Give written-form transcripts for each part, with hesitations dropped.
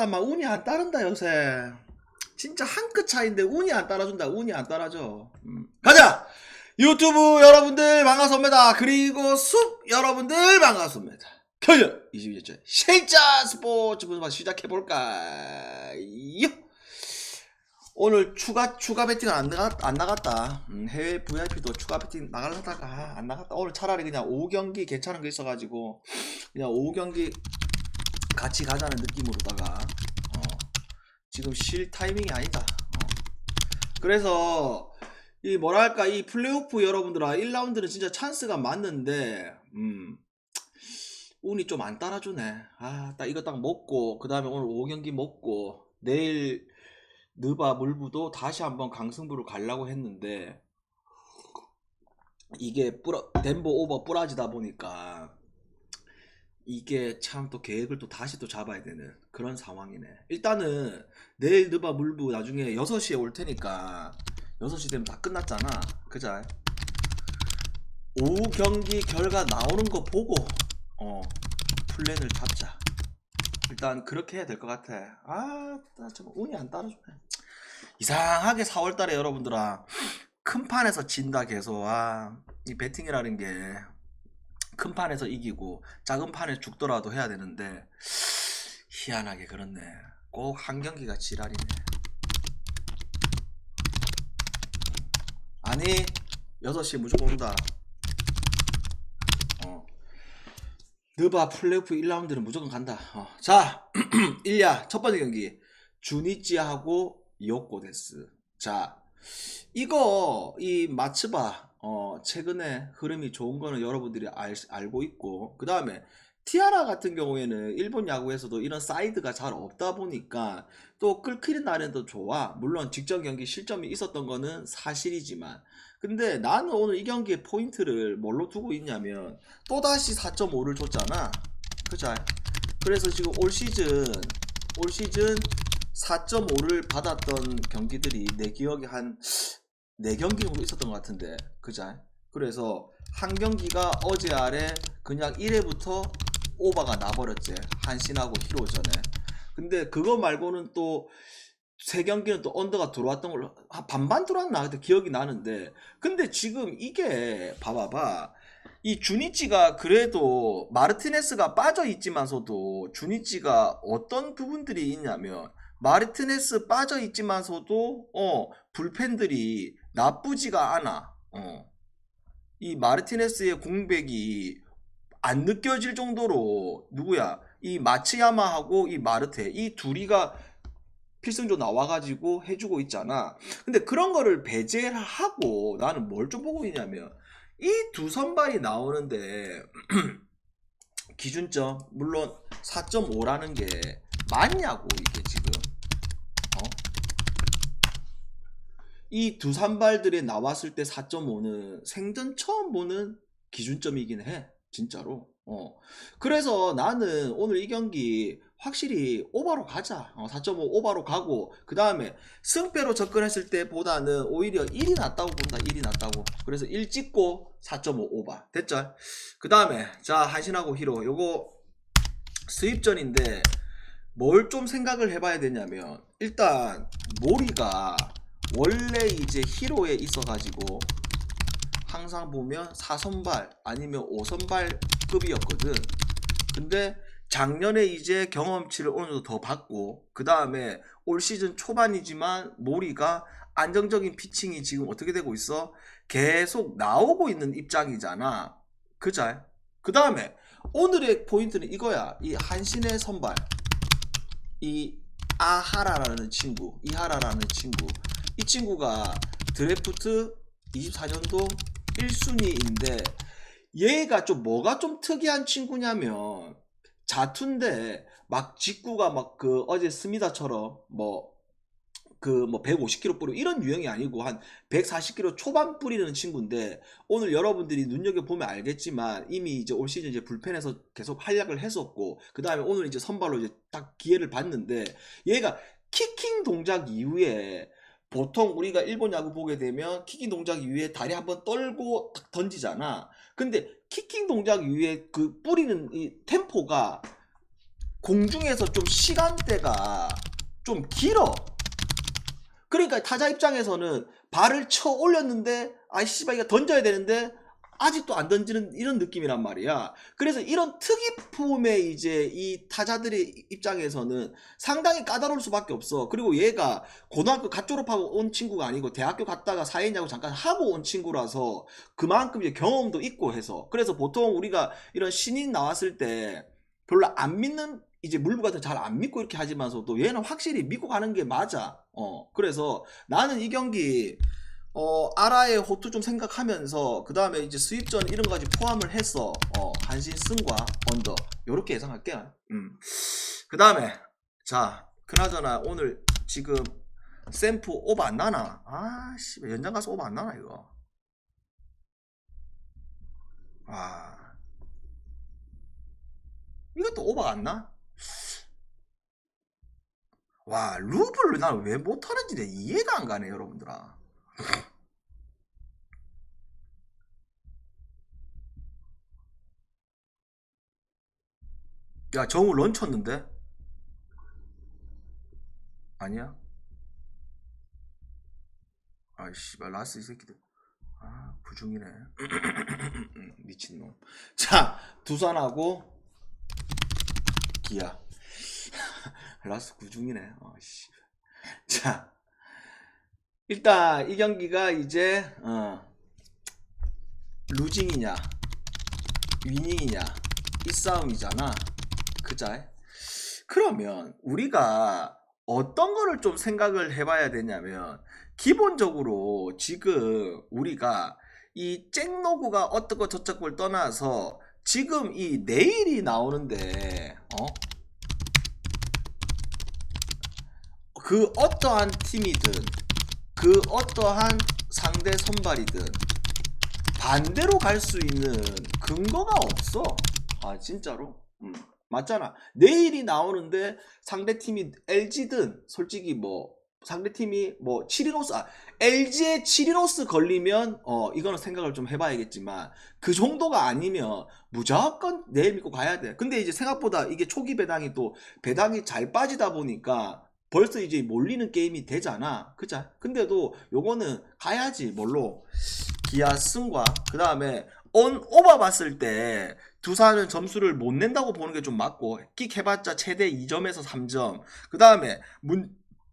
진짜 막 운이 안 따른다 요새. 진짜 한 끗 차인데 운이 안 따라준다. 운이 안 따라줘. 가자. 유튜브 여러분들 반갑습니다. 그리고 숲 여러분들 반갑습니다. 겨울 22째 실자 스포츠 분석 시작해볼까요? 오늘 추가 배팅은 안 나갔다. 해외 VIP도 추가 배팅 나가려다가 안 나갔다. 오늘 차라리 그냥 5경기 괜찮은 거 있어가지고 그냥 5경기 같이 가자는 느낌으로다가 지금 쉴 타이밍이 아니다. 그래서 이 뭐랄까 이 플레이오프 여러분들아 1라운드는 진짜 찬스가 맞는데 운이 좀 안 따라주네. 딱 이거 딱 먹고 그 다음에 오늘 5경기 먹고 내일 느바 물부도 다시 한번 강승부를 가려고 했는데 이게 덴버 오버 뿌라지다 보니까 이게 참 또 계획을 또 다시 또 잡아야 되는 그런 상황이네. 일단은 내일 느바 물부 나중에 6시에 올 테니까 6시 되면 다 끝났잖아. 그자? 오후 경기 결과 나오는 거 보고 플랜을 잡자. 일단 그렇게 해야 될 것 같아. 나 좀 운이 안 따라주네. 이상하게 4월달에 여러분들아 큰 판에서 진다 계속. 이 배팅이라는 게 큰 판에서 이기고 작은 판에 죽더라도 해야 되는데 희한하게 그렇네. 꼭 한 경기가 지랄이네. 아니 6시에 무조건 온다. 느바 플레이오프 1라운드는 무조건 간다. 자 1야 첫 번째 경기 주니찌하고 요코데스. 자 이거 이 마츠바 최근에 흐름이 좋은 거는 여러분들이 알고 있고, 그 다음에 티아라 같은 경우에는 일본 야구에서도 이런 사이드가 잘 없다 보니까 또 끌키는 날에도 좋아. 물론 직전 경기 실점이 있었던 거는 사실이지만, 근데 나는 오늘 이 경기의 포인트를 뭘로 두고 있냐면 또다시 4.5를 줬잖아. 그죠? 그래서 지금 올 시즌 4.5를 받았던 경기들이 내 기억에 한 4경기 정도 있었던 것 같은데, 그자? 그래서 한 경기가 어제 아래 그냥 1회부터 오버가 나버렸지. 한신하고 히로전에. 근데 그거 말고는 또 3경기는 또 언더가 들어왔던 걸로 반반 들어왔나? 그때 기억이 나는데, 근데 지금 이게 봐봐봐. 이 주니치가 그래도 마르티네스가 빠져 있지만서도 주니치가 어떤 부분들이 있냐면, 마르티네스 빠져 있지만서도 불펜들이 나쁘지가 않아. 이 마르티네스의 공백이 안 느껴질 정도로 누구야? 이 마츠야마하고 이 마르테 이 둘이가 필승조 나와가지고 해주고 있잖아. 근데 그런 거를 배제하고 나는 뭘 좀 보고 있냐면 이 두 선발이 나오는데 기준점 물론 4.5라는 게 맞냐고. 이게 지금 이 두 선발들이 나왔을 때 4.5는 생전 처음 보는 기준점이긴 해. 진짜로. 그래서 나는 오늘 이 경기 확실히 오버로 가자. 4.5 오버로 가고, 그 다음에 승패로 접근했을 때보다는 오히려 1이 낫다고 본다. 1이 낫다고. 그래서 1 찍고 4.5 오버. 됐죠? 그 다음에 자 한신하고 히로 요거 수입전인데 뭘 좀 생각을 해봐야 되냐면, 일단 모리가 원래 이제 히로에 있어가지고 항상 보면 4선발 아니면 5선발급이었거든. 근데 작년에 이제 경험치를 어느 정도 더 받고, 그 다음에 올 시즌 초반이지만 모리가 안정적인 피칭이 지금 어떻게 되고 있어? 계속 나오고 있는 입장이잖아. 그자? 그 다음에 오늘의 포인트는 이거야. 이 한신의 선발 이 이하라라는 친구, 이 친구가 드래프트 24년도 1순위인데 얘가 좀 뭐가 좀 특이한 친구냐면 자투인데 막 직구가 막 그 어제 스미다처럼 뭐 150km 뿌리고 이런 유형이 아니고 한 140km 초반 뿌리는 친구인데, 오늘 여러분들이 눈여겨보면 알겠지만 이미 이제 올 시즌 이제 불펜에서 계속 활약을 했었고, 그 다음에 오늘 이제 선발로 이제 딱 기회를 봤는데 얘가 키킹 동작 이후에 보통 우리가 일본 야구 보게 되면 키킹 동작 이후에 다리 한번 떨고 딱 던지잖아. 근데 키킹 동작 이후에 그 뿌리는 이 템포가 공중에서 좀 시간대가 좀 길어. 그러니까 타자 입장에서는 발을 쳐 올렸는데 아이 씨발 이거 던져야 되는데 아직도 안 던지는 이런 느낌이란 말이야. 그래서 이런 특이 폼의 이제 이 타자들의 입장에서는 상당히 까다로울 수밖에 없어. 그리고 얘가 고등학교 갓 졸업하고 온 친구가 아니고 대학교 갔다가 사회냐고 잠깐 하고 온 친구라서 그만큼 이제 경험도 있고 해서, 그래서 보통 우리가 이런 신인 나왔을 때 별로 안 믿는 이제 물부 같은 잘 안 믿고 이렇게 하지만서도 얘는 확실히 믿고 가는 게 맞아. 그래서 나는 이 경기 아라의 호투 좀 생각하면서 그 다음에 이제 수입전 이런 거까지 포함을 해서 한신 승과 언더 요렇게 예상할게. 그 다음에 자 그나저나 오늘 지금 샘프 오버 안 나나? 아씨 연장 가서 오버 안 나나 이거? 아 이것도 오버가 안 나? 와 루블을 난 왜 못하는지 내 이해가 안 가네 여러분들아. 야 정우 런 쳤는데? 아니야? 아이씨발 라스 이 새끼들 아 부중이네. 미친놈. 자 두산하고 기아 라스 구중이네. 자 일단 이 경기가 이제 루징이냐 위닝이냐 이 싸움이잖아. 그자? 그러면 우리가 어떤 거를 좀 생각을 해봐야 되냐면, 기본적으로 지금 우리가 이 잭로그가 어떻고 저쩌고를 떠나서 지금 이 내일이 나오는데 그 어떠한 팀이든 그 어떠한 상대 선발이든 반대로 갈 수 있는 근거가 없어. 아 진짜로. 맞잖아. 내일이 나오는데 상대팀이 LG든 솔직히 뭐 상대팀이 뭐 치리노스 LG에 치리노스 걸리면 이거는 생각을 좀 해봐야겠지만 그 정도가 아니면 무조건 내일 믿고 가야 돼. 근데 이제 생각보다 이게 초기 배당이 또 배당이 잘 빠지다 보니까 벌써 이제 몰리는 게임이 되잖아. 그자? 근데도 요거는 가야지. 뭘로? 기아 승과 그 다음에 오버 봤을 때 두산은 점수를 못 낸다고 보는 게 좀 맞고, 끽 해봤자 최대 2점에서 3점. 그 다음에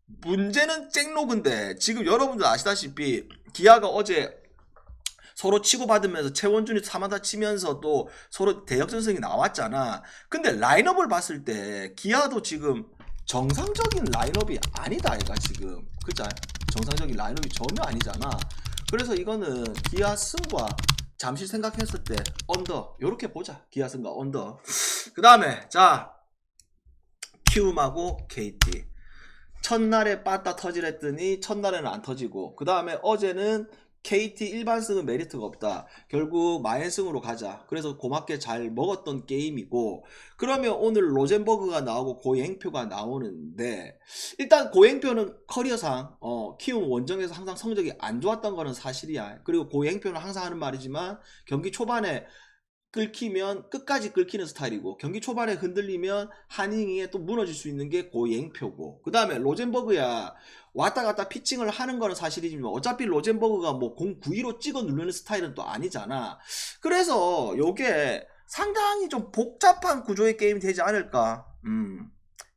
문제는 잭로그인데 지금 여러분들 아시다시피 기아가 어제 서로 치고받으면서 최원준이 3안타 치면서 또 서로 대역전승이 나왔잖아. 근데 라인업을 봤을 때 기아도 지금 정상적인 라인업이 아니다 얘가 지금. 그자? 정상적인 라인업이 전혀 아니잖아. 그래서 이거는 기아 승과 잠시 생각했을 때 언더 요렇게 보자. 기아 승과 언더. 그 다음에 자 키움하고 KT 첫날에 빠따 터지랬더니 첫날에는 안 터지고, 그 다음에 어제는 KT 일반승은 메리트가 없다. 결국 마연승으로 가자. 그래서 고맙게 잘 먹었던 게임이고, 그러면 오늘 로젠버그가 나오고 고행표가 나오는데, 일단 고행표는 커리어상 키움 원정에서 항상 성적이 안 좋았던 거는 사실이야. 그리고 고행표는 항상 하는 말이지만 경기 초반에 끌키면 끝까지 끌키는 스타일이고, 경기 초반에 흔들리면 한 이닝에 또 무너질 수 있는 게 고행표고, 그 다음에 로젠버그야 왔다 갔다 피칭을 하는 거는 사실이지만 어차피 로젠버그가 뭐 공 9위로 찍어 누르는 스타일은 또 아니잖아. 그래서 요게 상당히 좀 복잡한 구조의 게임이 되지 않을까.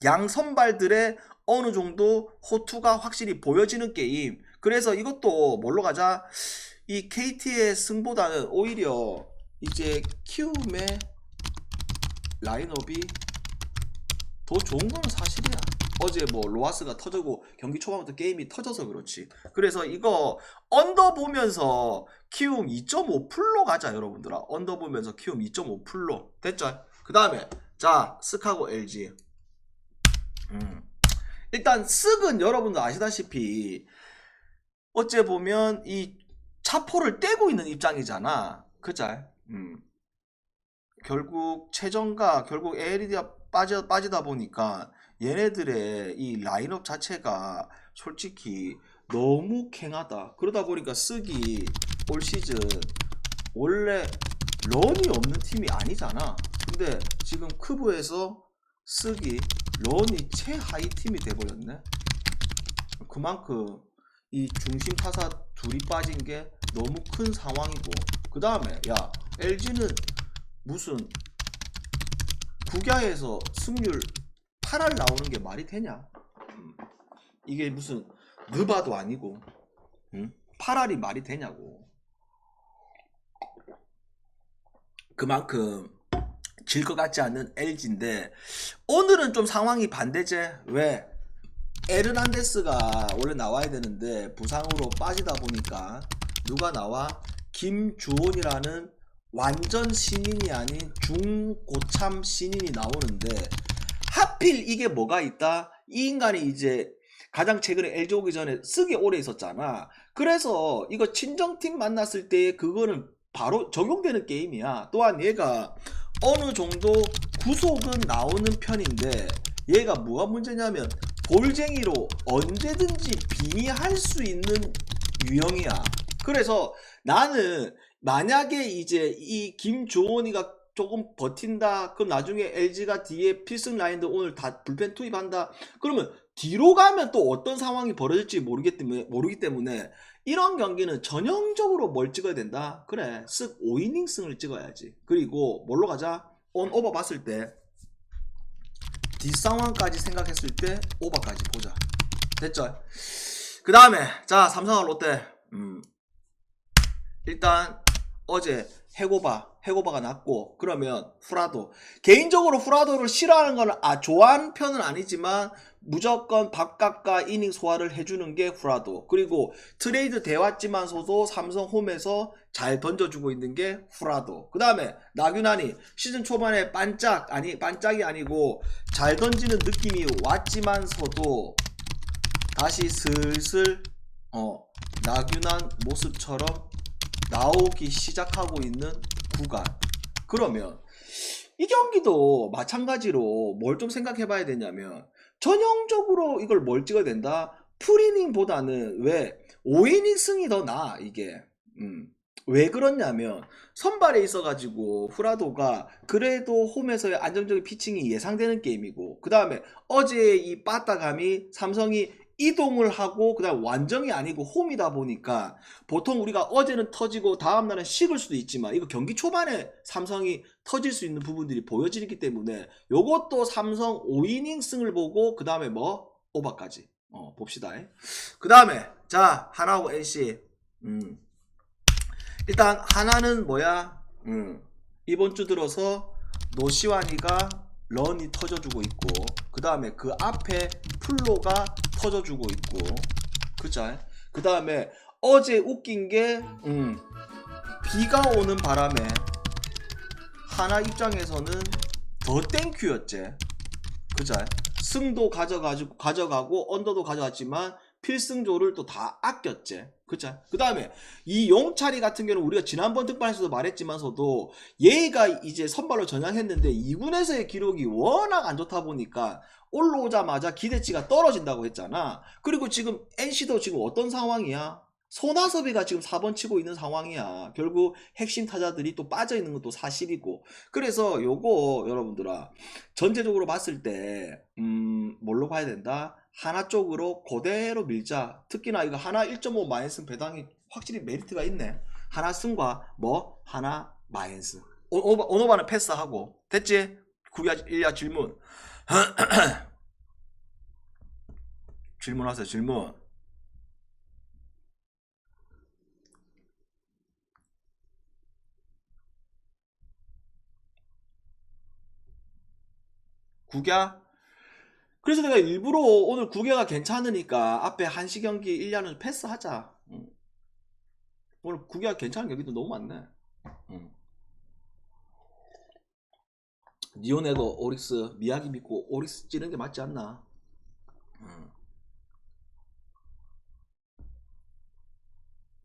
양 선발들의 어느 정도 호투가 확실히 보여지는 게임. 그래서 이것도 뭘로 가자. 이 KT의 승보다는 오히려 이제 키움의 라인업이 더 좋은 건 사실이야. 어제 뭐 로하스가 터지고 경기 초반부터 게임이 터져서 그렇지. 그래서 이거 언더 보면서 키움 2.5풀로 가자 여러분들아. 언더 보면서 키움 2.5풀로 됐죠? 그 다음에 자 스카고 LG. 일단 쓱은 여러분들 아시다시피 어째 보면 이 차포를 떼고 있는 입장이잖아. 그자? 결국 최정가 결국 에리디아 빠지다 보니까 얘네들의 이 라인업 자체가 솔직히 너무 캥하다. 그러다 보니까 쓱이 올 시즌 원래 런이 없는 팀이 아니잖아. 근데 지금 크브에서 쓰기 런이 최하위 팀이 돼버렸네. 그만큼 이 중심 타사 둘이 빠진 게 너무 큰 상황이고, 그 다음에 야 LG는 무슨 국야에서 승률 8할 나오는 게 말이 되냐? 이게 무슨 느바도 아니고 8할이 말이 되냐고. 그만큼 질 것 같지 않은 LG인데 오늘은 좀 상황이 반대제. 왜? 에르난데스가 원래 나와야 되는데 부상으로 빠지다 보니까 누가 나와? 김주원이라는 완전 신인이 아닌 중고참 신인이 나오는데, 하필 이게 뭐가 있다? 이 인간이 이제 가장 최근에 LG 오기 전에 쓰기 오래 있었잖아. 그래서 이거 친정팀 만났을 때 그거는 바로 적용되는 게임이야. 또한 얘가 어느 정도 구속은 나오는 편인데, 얘가 뭐가 문제냐면 볼쟁이로 언제든지 빙의할 수 있는 유형이야. 그래서 나는 만약에 이제 이 김조원이가 조금 버틴다, 그럼 나중에 LG가 뒤에 필승 라인들 오늘 다 불펜 투입한다, 그러면 뒤로 가면 또 어떤 상황이 벌어질지 모르기 때문에 이런 경기는 전형적으로 뭘 찍어야 된다? 그래, 쓱 5이닝승을 찍어야지. 그리고 뭘로 가자? 온 오버 봤을 때 뒷상황까지 생각했을 때 오버까지 보자. 됐죠? 그 다음에 자, 삼성과 롯데. 일단 어제 해고바가 났고, 그러면 후라도, 개인적으로 후라도를 싫어하는 건 좋아하는 편은 아니지만 무조건 바깥과 이닝 소화를 해주는 게 후라도. 그리고 트레이드 돼왔지만서도 삼성 홈에서 잘 던져주고 있는 게 후라도. 그 다음에 나균환이 시즌 초반에 반짝이 아니고 잘 던지는 느낌이 왔지만서도 다시 슬슬 나균환 모습처럼 나오기 시작하고 있는 구간. 그러면 이 경기도 마찬가지로 뭘 좀 생각해 봐야 되냐면, 전형적으로 이걸 뭘 찍어야 된다? 풀이닝보다는 왜 5이닝 승이 더 나아. 이게 왜 그렇냐면 선발에 있어가지고 후라도가 그래도 홈에서의 안정적인 피칭이 예상되는 게임이고, 그 다음에 어제 이 빠따감이 삼성이 이동을 하고 그 다음 완정이 아니고 홈이다 보니까 보통 우리가 어제는 터지고 다음날은 식을 수도 있지만, 이거 경기 초반에 삼성이 터질 수 있는 부분들이 보여지기 때문에 요것도 삼성 5이닝 승을 보고 그 다음에 뭐 오버까지 봅시다. 그 다음에 자, 하나하고 NC. 일단 하나는 뭐야? 이번 주 들어서 노시환이가 런이 터져주고 있고, 그 다음에 그 앞에 플로가 터져주고 있고, 그죠? 그 다음에 어제 웃긴 게 비가 오는 바람에 하나 입장에서는 더 땡큐였지. 그죠? 승도 가져가고 언더도 가져갔지만 필승조를 또 다 아꼈지. 그쵸? 그 다음에 이 용차리 같은 경우는 우리가 지난번 특판에서도 말했지만서도 얘가 이제 선발로 전향했는데 2군에서의 기록이 워낙 안 좋다 보니까 올라오자마자 기대치가 떨어진다고 했잖아. 그리고 지금 NC도 지금 어떤 상황이야? 손아섭이가 지금 4번 치고 있는 상황이야. 결국 핵심 타자들이 또 빠져있는 것도 사실이고. 그래서 요거 여러분들아, 전체적으로 봤을 때 뭘로 봐야 된다? 하나 쪽으로 그대로 밀자. 특히나 이거 하나 1.5 마이너스 배당이 확실히 메리트가 있네. 하나 승과 뭐 하나 마이너스. 오노바는 패스하고. 됐지? 구야 1야 질문. 질문하세요. 질문. 국야? 그래서 내가 일부러 오늘 국야가 괜찮으니까 앞에 한시 경기 1년을 패스하자. 오늘 국야 괜찮은 경기도 너무 많네. 니오네고 오릭스, 미야기 믿고 오릭스 찌는 게 맞지 않나?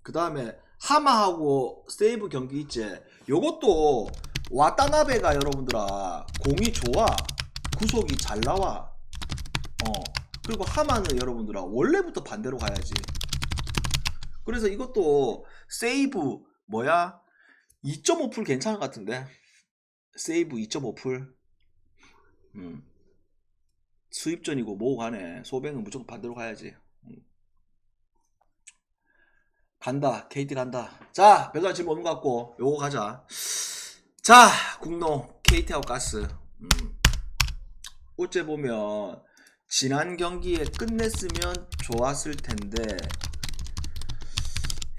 그 다음에 하마하고 세이브 경기 있지. 요것도 와타나베가 여러분들아 공이 좋아. 구속이 잘 나와. 그리고 하마는 여러분들아 원래부터 반대로 가야지. 그래서 이것도 세이브 뭐야 2.5풀 괜찮은 것 같은데. 세이브 2.5풀. 수입전이고 뭐고 가네. 소뱅은 무조건 반대로 가야지. 간다. KT 간다. 자, 별다른 질문 없는 것 같고 요거 가자. 자, 국농 KT하고 가스. 어째 보면 지난 경기에 끝냈으면 좋았을 텐데,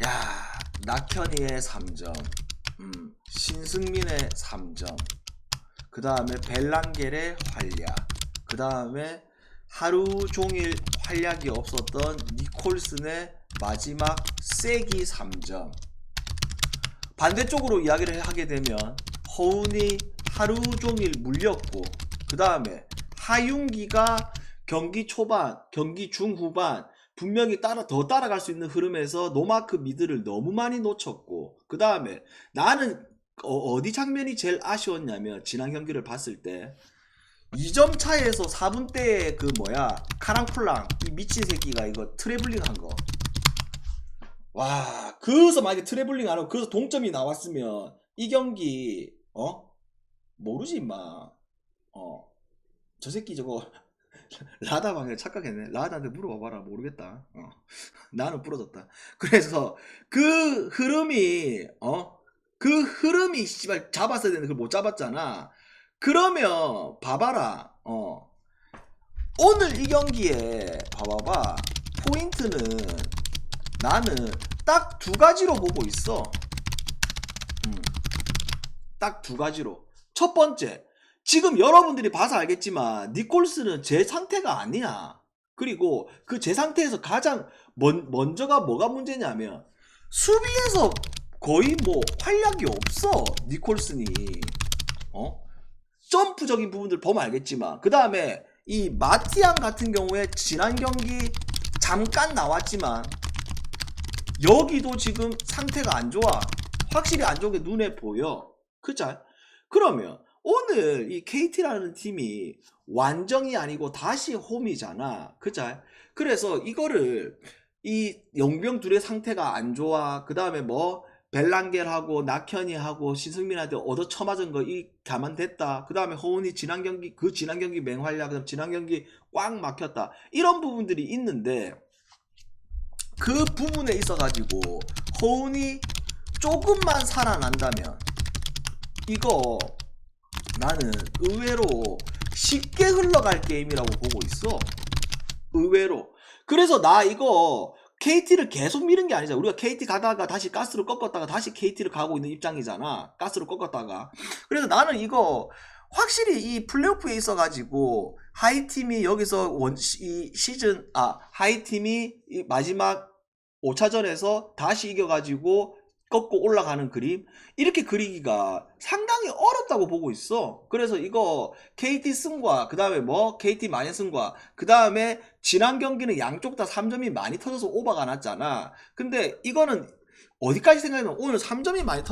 야, 낙현이의 3점, 신승민의 3점, 그 다음에 벨랑겔의 활약, 그 다음에 하루 종일 활약이 없었던 니콜슨의 마지막 세기 3점. 반대쪽으로 이야기를 하게 되면 허운이 하루 종일 물렸고, 그 다음에 하윤기가 경기 초반, 경기 중후반 분명히 더 따라갈 수 있는 흐름에서 노마크 미드를 너무 많이 놓쳤고, 그 다음에 나는 어디 장면이 제일 아쉬웠냐면, 지난 경기를 봤을 때 2점 차에서 4분 때에 그 뭐야, 카랑콜랑 이 미친 새끼가 이거 트래블링 한 거. 와, 그래서 만약에 트래블링 안 하고 그래서 동점이 나왔으면 이 경기 모르지 임마. 저 새끼 저거 라다 방에 착각했네. 라다한테 물어봐봐라. 모르겠다. 나는 부러졌다. 그래서 그 흐름이 그 흐름이 씨발 잡았어야 되는데 그걸 못 잡았잖아. 그러면 봐봐라. 오늘 이 경기에 봐봐봐. 포인트는 나는 딱 두 가지로 보고 있어. 딱 두 가지로. 첫 번째, 지금 여러분들이 봐서 알겠지만 니콜스는 제 상태가 아니야. 그리고 그 제 상태에서 가장 먼저가 뭐가 문제냐면, 수비에서 거의 뭐 활약이 없어. 니콜슨이 점프적인 부분들 보면 알겠지만, 그 다음에 이 마티앙 같은 경우에 지난 경기 잠깐 나왔지만 여기도 지금 상태가 안 좋아. 확실히 안 좋은 게 눈에 보여. 그죠? 그러면 오늘 이 KT라는 팀이 완정이 아니고 다시 홈이잖아. 그죠? 그래서 이거를 이 영병 둘의 상태가 안 좋아. 그 다음에 뭐 벨랑겔하고 낙현이하고 신승민한테 얻어 쳐맞은 거 이 감안됐다. 그 다음에 허운이 지난 경기 맹활약, 그다음 지난 경기 꽉 막혔다. 이런 부분들이 있는데, 그 부분에 있어가지고 허운이 조금만 살아난다면 이거 나는 의외로 쉽게 흘러갈 게임이라고 보고 있어. 의외로. 그래서 나 이거 KT를 계속 미는 게 아니잖아. 우리가 KT 가다가 다시 가스로 꺾었다가 다시 KT를 가고 있는 입장이잖아. 가스로 꺾었다가. 그래서 나는 이거 확실히 이 플레이오프에 있어가지고 하이팀이 여기서 하이팀이 이 마지막 5차전에서 다시 이겨가지고 꺾고 올라가는 그림, 이렇게 그리기가 상당히 어렵다고 보고 있어. 그래서 이거 KT 승과 그 다음에 뭐 KT 마이너스과 그 다음에 지난 경기는 양쪽 다 3점이 많이 터져서 오버가 났잖아. 근데 이거는 어디까지 생각하면 오늘 3점이 많이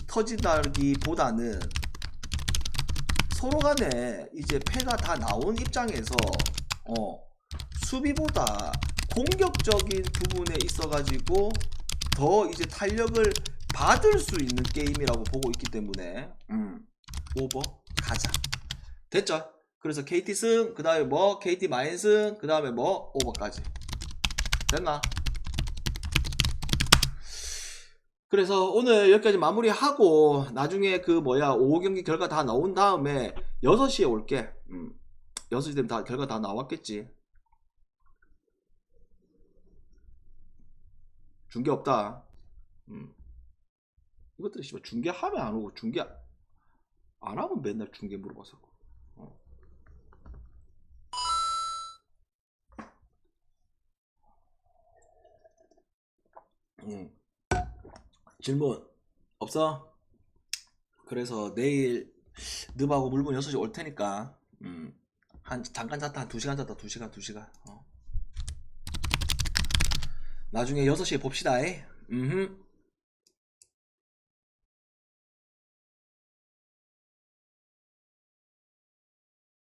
터지다기보다는 서로 간에 이제 패가 다 나온 입장에서 수비보다 공격적인 부분에 있어가지고 더 이제 탄력을 받을 수 있는 게임이라고 보고 있기 때문에 오버 가자. 됐죠? 그래서 KT 승, 그 다음에 뭐 KT 마이너스, 그 다음에 뭐 오버까지. 됐나? 그래서 오늘 여기까지 마무리하고 나중에 그 뭐야 오후 경기 결과 다 나온 다음에 6시에 올게. 6시 되면 다 결과 다 나왔겠지. 중계 없다. 이것들이 씨발 중계하면 안 오고 중계 안 하면 맨날 중계 물어봐서. 질문 없어? 그래서 내일 늪하고 물분 6시 올 테니까 한 잠깐 잤다 한 2시간 잤다 2시간 나중에 6시에 봅시다.